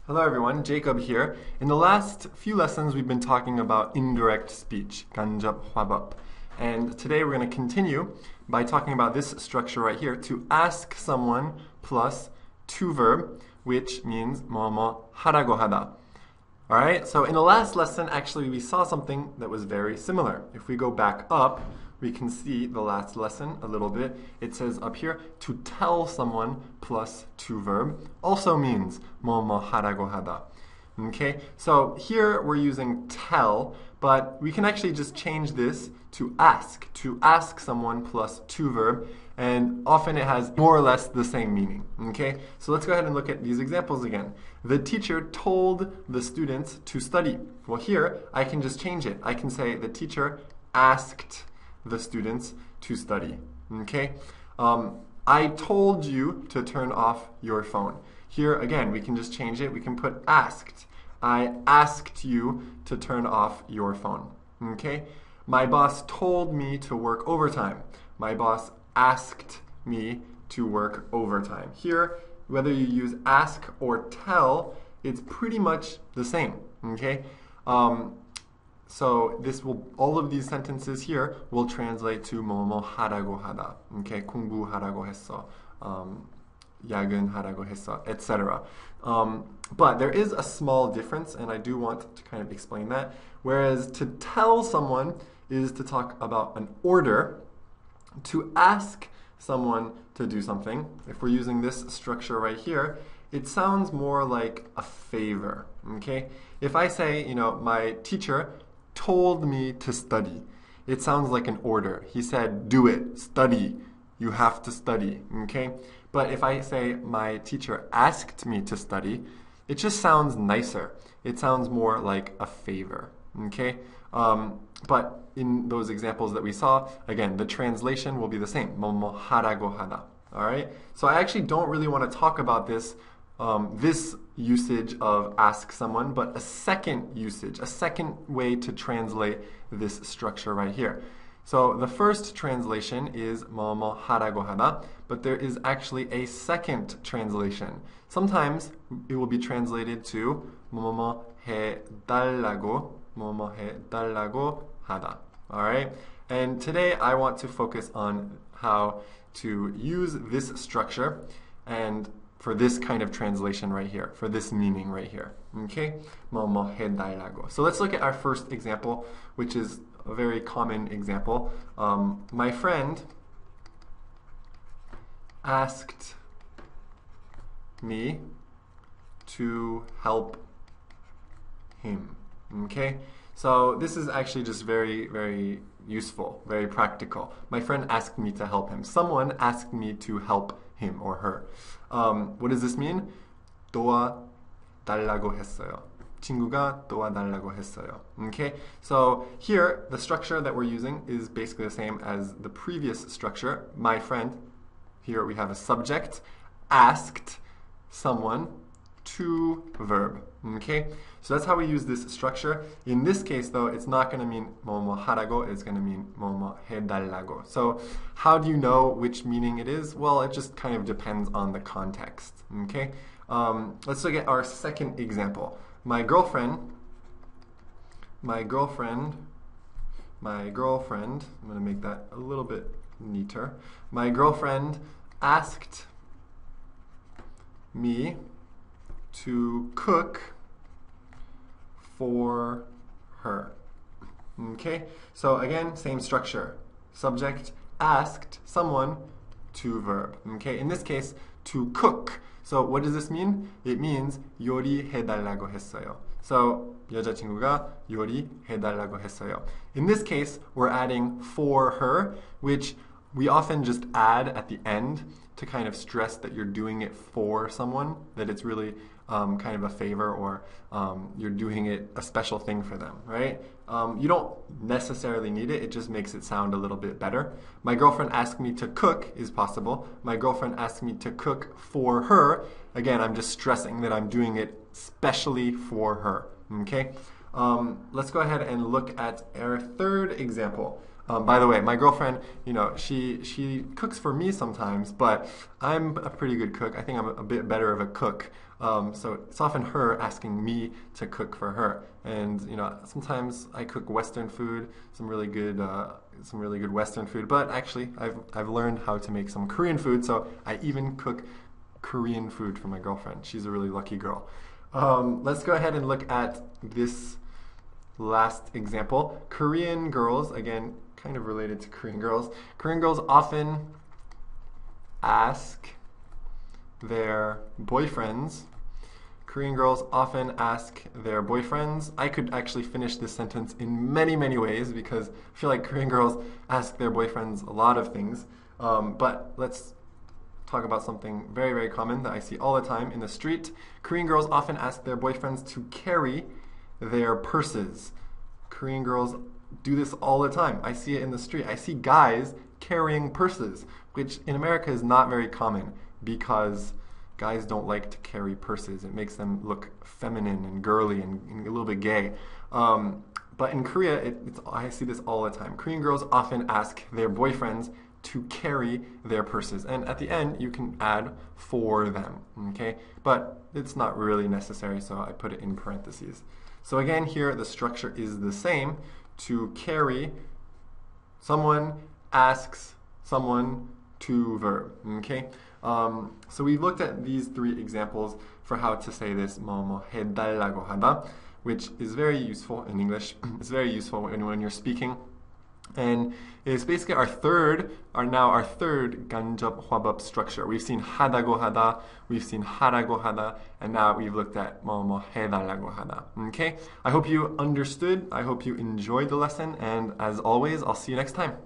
Hello everyone, Jacob here. In the last few lessons we've been talking about indirect speech, 간접 화법. And today we're going to continue by talking about this structure right here, to ask someone plus to verb, which means 뭐뭐 하라고 하다. Alright, so in the last lesson actually we saw something that was very similar. If we go back up, we can see the last lesson a little bit. It says up here, to tell someone plus to verb also means 뭐뭐 하라고 하다. Okay, so here we're using tell, but we can actually just change this to ask someone plus to verb, and often it has more or less the same meaning. Okay, so let's go ahead and look at these examples again. The teacher told the students to study. Well, here I can just change it. I can say the teacher asked the students to study. Okay, I told you to turn off your phone. Here again, we can just change it. We can put asked. I asked you to turn off your phone. Okay, my boss told me to work overtime. My boss asked me to work overtime. Here, whether you use ask or tell, it's pretty much the same. Okay. So this will, all of these sentences here will translate to 뭐뭐 하라고 하다. Okay, 공부하라고 했어, 야근하라고 했어, etc. But there is a small difference, and I do want to kind of explain that. Whereas to tell someone is to talk about an order, to ask someone to do something, if we're using this structure right here, it sounds more like a favor. Okay, if I say, my teacher told me to study, it sounds like an order. He said, do it, study, you have to study. Okay, but if I say my teacher asked me to study, it just sounds nicer. It sounds more like a favor. Okay, but in those examples that we saw, again, the translation will be the same. 뭐뭐 하라고 하다. All right, so I actually don't really want to talk about this this usage of ask someone, but a second usage, a second way to translate this structure right here. So the first translation is 뭐뭐 하라고 하다, but there is actually a second translation. Sometimes it will be translated to 뭐뭐 해달라고, 뭐뭐 해달라고 하다. All right, and today I want to focus on how to use this structure and for this kind of translation right here, for this meaning right here. Okay? 뭐뭐 해달라고. So let's look at our first example, which is a very common example. My friend asked me to help him. Okay? So this is actually just very, very useful, very practical. My friend asked me to help him. Someone asked me to help him or her. What does this mean? 도와달라고 했어요. 친구가 도와달라고 했어요. Okay, so here the structure that we're using is basically the same as the previous structure. My friend, here we have a subject, asked someone to verb. Okay, so that's how we use this structure. In this case though, it's not going to mean 뭐뭐 하라고, it's going to mean 뭐뭐 해달라고. So how do you know which meaning it is? Well, it just kind of depends on the context. Okay, let's look at our second example. My girlfriend, I'm going to make that a little bit neater. My girlfriend asked me to cook for her. Okay, so again, same structure. Subject asked someone to verb. Okay, in this case, to cook. So what does this mean? It means 요리해달라고 했어요. So 여자친구가 요리해달라고 했어요. In this case, we're adding for her, which we often just add at the end to kind of stress that you're doing it for someone, that it's really kind of a favor, or you're doing it a special thing for them, right? You don't necessarily need it, it just makes it sound a little bit better. My girlfriend asked me to cook is possible. My girlfriend asked me to cook for her. Again, I'm just stressing that I'm doing it specially for her, okay? Let's go ahead and look at our third example. By the way, my girlfriend, she cooks for me sometimes, but I'm a pretty good cook. I think I'm a bit better of a cook So it's often her asking me to cook for her. And sometimes I cook Western food, some really good Western food. But actually, I've learned how to make some Korean food. So I even cook Korean food for my girlfriend. She's a really lucky girl. Let's go ahead and look at this last example. Korean girls, again, kind of related to Korean girls. Korean girls often ask their boyfriends. Korean girls often ask their boyfriends. I could actually finish this sentence in many, many ways because I feel like Korean girls ask their boyfriends a lot of things. But let's talk about something very, very common that I see all the time in the street. Korean girls often ask their boyfriends to carry their purses. Korean girls do this all the time. I see it in the street. I see guys carrying purses, which in America is not very common because guys don't like to carry purses. It makes them look feminine and girly and a little bit gay. But in Korea, I see this all the time. Korean girls often ask their boyfriends to carry their purses. And at the end, you can add for them, okay? But it's not really necessary, so I put it in parentheses. So again, here the structure is the same. To carry, someone asks someone to verb, okay? So we looked at these three examples for how to say this, 뭐뭐 해달라고 하다, which is very useful in English. It's very useful when you're speaking. And it's basically our third 간접 화법 structure. We've seen 하다고 하다, we've seen 하라고 하다, and now we've looked at 뭐뭐 해달라고 하다. Okay? I hope you understood, I hope you enjoyed the lesson, and as always, I'll see you next time.